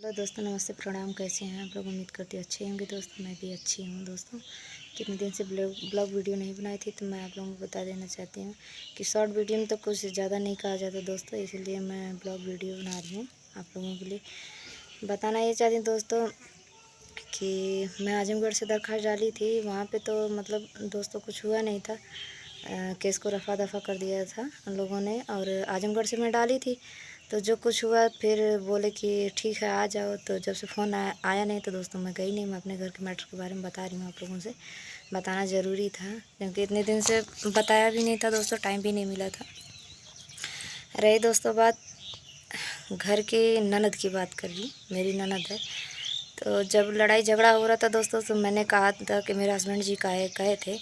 Hello दोस्तों, नमस्ते, प्रणाम। कैसे हैं आप लोग? उम्मीद करती हूँ अच्छे होंगे दोस्तों। मैं भी अच्छी हूँ दोस्तों। कितने दिन से ब्लॉग वीडियो नहीं बनाई थी, तो मैं आप लोगों को बता देना चाहती हूँ कि शॉर्ट वीडियो में तो कुछ ज़्यादा नहीं कहा जाता दोस्तों, इसलिए मैं ब्लॉग वीडियो बना रही हूँ आप लोगों के लिए। बताना ये चाहती हूँ दोस्तों कि मैं आजमगढ़ से दरख्वास्त डाली थी, वहाँ पर तो मतलब दोस्तों कुछ हुआ नहीं था। केस को रफा दफा कर दिया था उन लोगों ने। और आजमगढ़ से मैं डाली थी, तो जो कुछ हुआ फिर बोले कि ठीक है आ जाओ। तो जब से फ़ोन आया नहीं तो दोस्तों मैं गई नहीं। मैं अपने घर के मैटर के बारे में बता रही हूँ आप लोगों से। बताना ज़रूरी था क्योंकि इतने दिन से बताया भी नहीं था दोस्तों, टाइम भी नहीं मिला था। रही दोस्तों बात घर की ननद की, बात कर रही, मेरी ननद है। तो जब लड़ाई झगड़ा हो रहा था दोस्तों, तो मैंने कहा था कि मेरे हस्बैंड जी कहे थे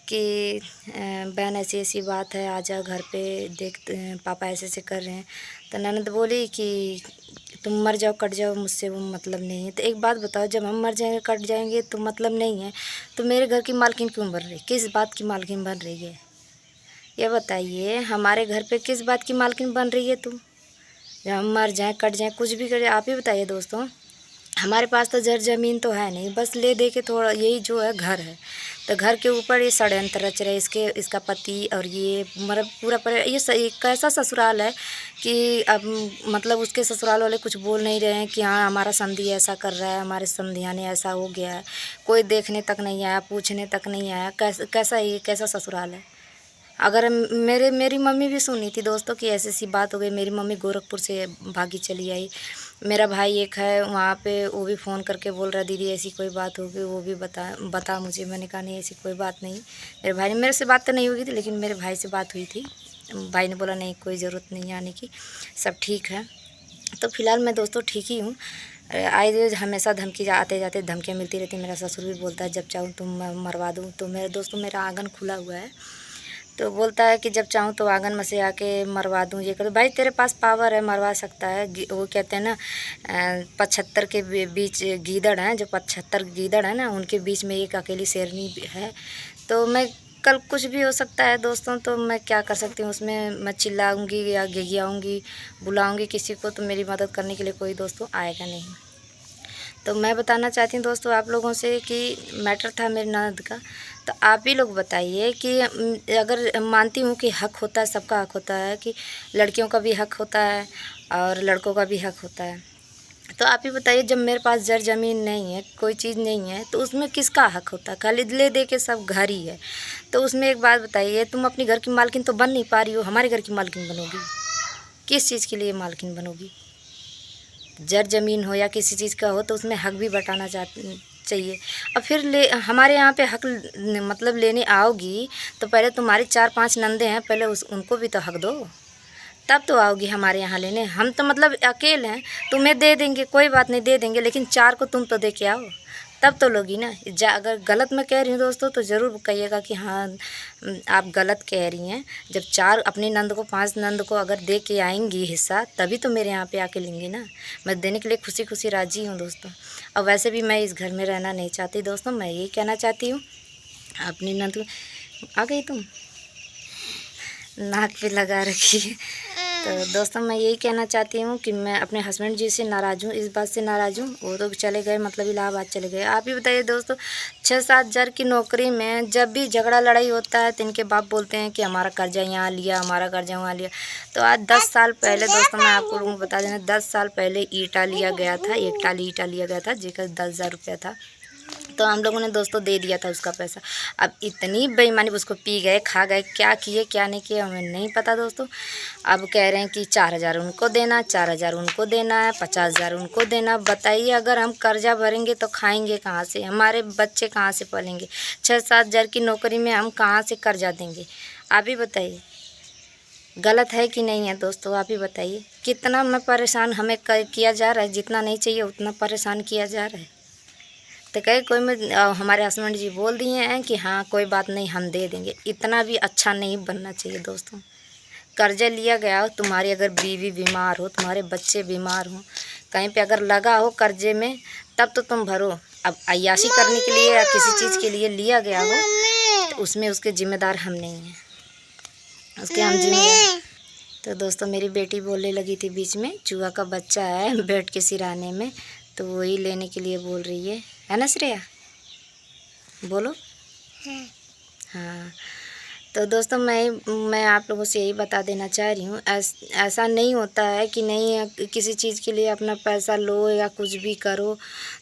कि बहन ऐसी ऐसी बात है, आजा घर पे, देख पापा ऐसे ऐसे कर रहे हैं। तो ननद बोली कि तुम मर जाओ कट जाओ, मुझसे वो मतलब नहीं है। तो एक बात बताओ, जब हम मर जाएंगे कट जाएंगे तो मतलब नहीं है, तो मेरे घर की मालकिन क्यों बन रही? किस बात की मालकिन बन रही है ये बताइए। हमारे घर पे किस बात की मालकिन बन रही है तुम? जब हम मर जाएँ कट जाएँ कुछ भी करें, आप ही बताइए दोस्तों। हमारे पास तो जर ज़मीन तो है नहीं, बस ले दे के थोड़ा यही जो है घर है। तो घर के ऊपर ये षड्यंत्र रच रहे, इसका पति और ये मतलब पूरा ये सही कैसा ससुराल है कि अब मतलब उसके ससुराल वाले कुछ बोल नहीं रहे हैं कि हाँ हमारा समधी ऐसा कर रहा है, हमारे समधियाने ऐसा हो गया है। कोई देखने तक नहीं आया, पूछने तक नहीं आया। कैसा ये कैसा ससुराल है? अगर मेरी मम्मी भी सुनी थी दोस्तों कि ऐसी ऐसी बात हो गई। मेरी मम्मी गोरखपुर से भागी चली आई। मेरा भाई एक है वहाँ पे, वो भी फ़ोन करके बोल रहा दीदी ऐसी कोई बात होगी, वो भी बता मुझे। मैंने कहा नहीं ऐसी कोई बात नहीं। मेरे भाई ने, मेरे से बात तो नहीं हुई थी लेकिन मेरे भाई से बात हुई थी। भाई ने बोला नहीं कोई ज़रूरत नहीं आने की, सब ठीक है। तो फिलहाल मैं दोस्तों ठीक ही हूँ। आए दिन हमेशा धमकी आते जाते धमकियाँ मिलती रहती। मेरा ससुर भी बोलता है जब चाहूँ तुम मरवा दूँ। तो मेरे दोस्तों मेरा आंगन खुला हुआ है, तो बोलता है कि जब चाहूँ तो आंगन में से आके मरवा दूँ, ये कर। भाई तेरे पास पावर है, मरवा सकता है। वो कहते हैं ना 75 के बीच गीदड़ हैं, जो 75 गीदड़ है ना, उनके बीच में एक अकेली शेरनी है। तो मैं कल कुछ भी हो सकता है दोस्तों, तो मैं क्या कर सकती हूँ उसमें? मैं चिल्लाऊँगी या गिगियाऊँगी, बुलाऊँगी किसी को, तो मेरी मदद करने के लिए कोई दोस्तों आएगा नहीं। तो मैं बताना चाहती हूँ दोस्तों आप लोगों से कि मैटर था मेरी ननद का। तो आप ही लोग बताइए कि अगर मानती हूँ कि हक़ होता है, सबका हक़ होता है, कि लड़कियों का भी हक़ होता है और लड़कों का भी हक़ होता है। तो आप ही बताइए, जब मेरे पास जर ज़मीन नहीं है, कोई चीज़ नहीं है, तो उसमें किसका हक़ होता है? खाली ले दे के सब घर ही है। तो उसमें एक बात बताइए, तुम अपनी घर की मालकिन तो बन नहीं पा रही हो, हमारे घर की मालकिन बनोगी? किस चीज़ के लिए मालकिन बनोगी? जर ज़मीन हो या किसी चीज़ का हो तो उसमें हक़ भी बटाना चाहिए। और फिर हमारे यहाँ पे हक़ मतलब लेने आओगी तो पहले तुम्हारी 4-5 नंदे हैं, पहले उनको भी तो हक़ दो, तब तो आओगी हमारे यहाँ लेने। हम तो मतलब अकेले हैं, तुम्हें दे देंगे, कोई बात नहीं दे देंगे, लेकिन 4 को तुम तो दे के आओ, तब तो लोगी ना। अगर गलत मैं कह रही हूँ दोस्तों तो ज़रूर कहिएगा कि हाँ आप गलत कह रही हैं। जब 4 अपनी नंद को 5 नंद को अगर दे के आएंगी हिस्सा, तभी तो मेरे यहाँ पे आके लेंगी ना। मैं देने के लिए खुशी खुशी राज़ी हूँ दोस्तों। और वैसे भी मैं इस घर में रहना नहीं चाहती दोस्तों। मैं यही कहना चाहती हूँ, अपनी नंद आ गई तुम, नाक पे लगा रखी है। तो दोस्तों मैं यही कहना चाहती हूँ कि मैं अपने हस्बैंड जी से नाराज़ हूँ, इस बात से नाराज़ हूँ। वो तो चले गए, मतलब इलाहाबाद चले गए। आप ही बताइए दोस्तों, 6-7 हज़ार की नौकरी में जब भी झगड़ा लड़ाई होता है तो इनके बाप बोलते हैं कि हमारा कर्जा यहाँ लिया, हमारा कर्जा वहाँ लिया। तो आज 10 साल पहले दोस्तों मैं आपको लोगों को बता देना, 10 साल पहले ईंटा लिया गया था, एक टाली ईंटा लिया गया था जिसका 10,000 रुपया था। तो हम लोगों ने दोस्तों दे दिया था उसका पैसा। अब इतनी बेईमानी, उसको पी गए, खा गए, क्या किए क्या नहीं किए हमें नहीं पता दोस्तों। अब कह रहे हैं कि 4,000 उनको देना, 4,000 उनको देना है, 50,000 उनको देना। बताइए अगर हम कर्जा भरेंगे तो खाएंगे कहाँ से? हमारे बच्चे कहाँ से पलेंगे? 6-7 हज़ार की नौकरी में हम कहाँ से कर्जा देंगे? आप ही बताइए, गलत है कि नहीं है दोस्तों? आप ही बताइए। कितना मैं परेशान हमें किया जा रहा है, जितना नहीं चाहिए उतना परेशान किया जा रहा है। तो कहे कोई में हमारे हस्बैंड जी बोल दिए हैं कि हाँ कोई बात नहीं हम दे देंगे। इतना भी अच्छा नहीं बनना चाहिए दोस्तों। कर्जा लिया गया हो, तुम्हारी अगर बीवी बीमार हो, तुम्हारे बच्चे बीमार हो, कहीं पे अगर लगा हो कर्जे में, तब तो तुम भरो। अब अय्याशी करने के लिए या किसी चीज़ के लिए लिया गया हो तो उसमें उसके ज़िम्मेदार हम नहीं हैं, उसके हम जिम्मेदार। तो दोस्तों मेरी बेटी बोलने लगी थी बीच में, चूहा का बच्चा है बेड के सिराने में, तो वही लेने के लिए बोल रही है ना श्रेया? बोलो। हाँ तो दोस्तों मैं आप लोगों से यही बता देना चाह रही हूँ, ऐसा नहीं होता है कि नहीं किसी चीज़ के लिए अपना पैसा लो या कुछ भी करो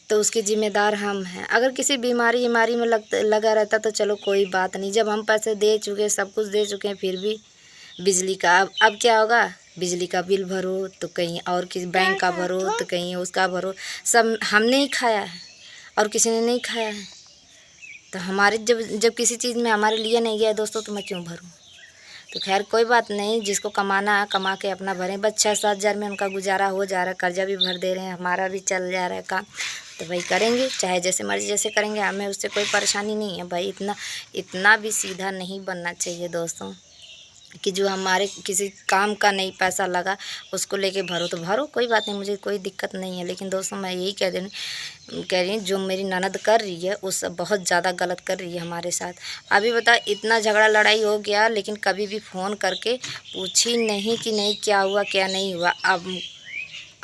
तो उसके ज़िम्मेदार हम हैं। अगर किसी बीमारी में लगा रहता तो चलो कोई बात नहीं, जब हम पैसे दे चुके, सब कुछ दे चुके हैं, फिर भी बिजली का अब क्या होगा, बिजली का बिल भरो तो कहीं और किसी बैंक का भरो तो कहीं उसका भरो, सब हमने ही खाया है और किसी ने नहीं खाया है। तो हमारे जब किसी चीज़ में हमारे लिए नहीं गया दोस्तों तो मैं क्यों भरूं? तो खैर कोई बात नहीं, जिसको कमाना है कमा के अपना भरें। बस 6-7 हज़ार में उनका गुजारा हो जा रहा है, कर्जा भी भर दे रहे हैं, हमारा भी चल जा रहा है काम, तो भाई करेंगे, चाहे जैसे मर्जी जैसे करेंगे, हमें उससे कोई परेशानी नहीं है भाई। इतना भी सीधा नहीं बनना चाहिए दोस्तों कि जो हमारे किसी काम का नहीं पैसा लगा उसको लेके भरो, तो भरो, कोई बात नहीं, मुझे कोई दिक्कत नहीं है। लेकिन दोस्तों मैं यही कह रही हूँ जो मेरी ननद कर रही है वो सब बहुत ज़्यादा गलत कर रही है हमारे साथ। अभी बता, इतना झगड़ा लड़ाई हो गया लेकिन कभी भी फ़ोन करके पूछी नहीं कि नहीं क्या हुआ क्या नहीं हुआ। अब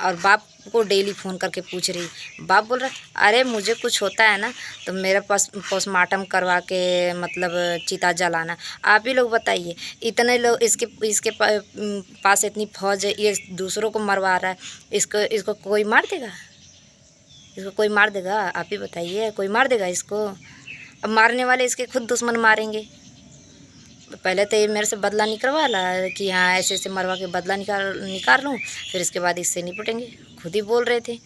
और बाप को डेली फ़ोन करके पूछ रही, बाप बोल रहा है अरे मुझे कुछ होता है ना तो मेरा पोस्टमार्टम करवा के मतलब चिता जलाना। आप ही लोग बताइए, इतने लोग इसके पास इतनी फौज है, ये दूसरों को मरवा रहा है, इसको कोई मार देगा? इसको कोई मार देगा? आप ही बताइए, कोई मार देगा इसको? अब मारने वाले इसके खुद दुश्मन मारेंगे। पहले तो ये मेरे से बदला निकलवा ला कि हाँ ऐसे ऐसे मरवा के बदला निकाल लूँ, फिर इसके बाद इससे निपटेंगे। खुद ही बोल रहे थे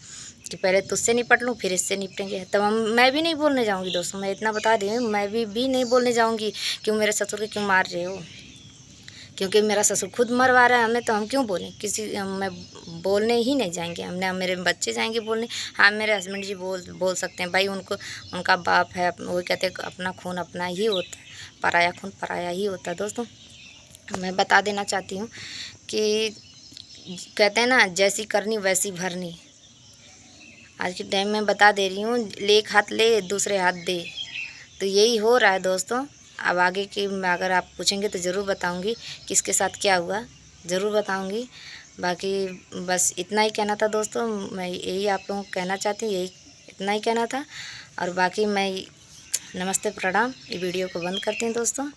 कि पहले तुझसे निपट लूँ फिर इससे निपटेंगे। तब मैं भी नहीं बोलने जाऊँगी दोस्तों, मैं इतना बता रही हूँ, मैं भी नहीं बोलने जाऊँगी क्यों मेरे ससुर के क्यों मार रहे हो, क्योंकि मेरा ससुर खुद मरवा रहा है हमें, तो हम क्यों बोलें? मैं बोलने ही नहीं जाएंगे, हमने मेरे बच्चे जाएंगे बोलने। हाँ मेरे हस्बैंड जी बोल सकते हैं भाई, उनका बाप है, वो कहते हैं अपना खून अपना ही होता है, पराया खून पराया ही होता है। दोस्तों मैं बता देना चाहती हूँ कि कहते हैं ना जैसी करनी वैसी भरनी, आज के टाइम में बता दे रही हूँ, एक हाथ ले दूसरे हाथ दे, तो यही हो रहा है दोस्तों। अब आगे की अगर आप पूछेंगे तो ज़रूर बताऊंगी किसके साथ क्या हुआ, ज़रूर बताऊंगी। बाकी बस इतना ही कहना था दोस्तों, मैं यही आप लोगों को कहना चाहती हूँ, यही इतना ही कहना था। और बाकी मैं नमस्ते प्रणाम, ये वीडियो को बंद करती हूँ दोस्तों।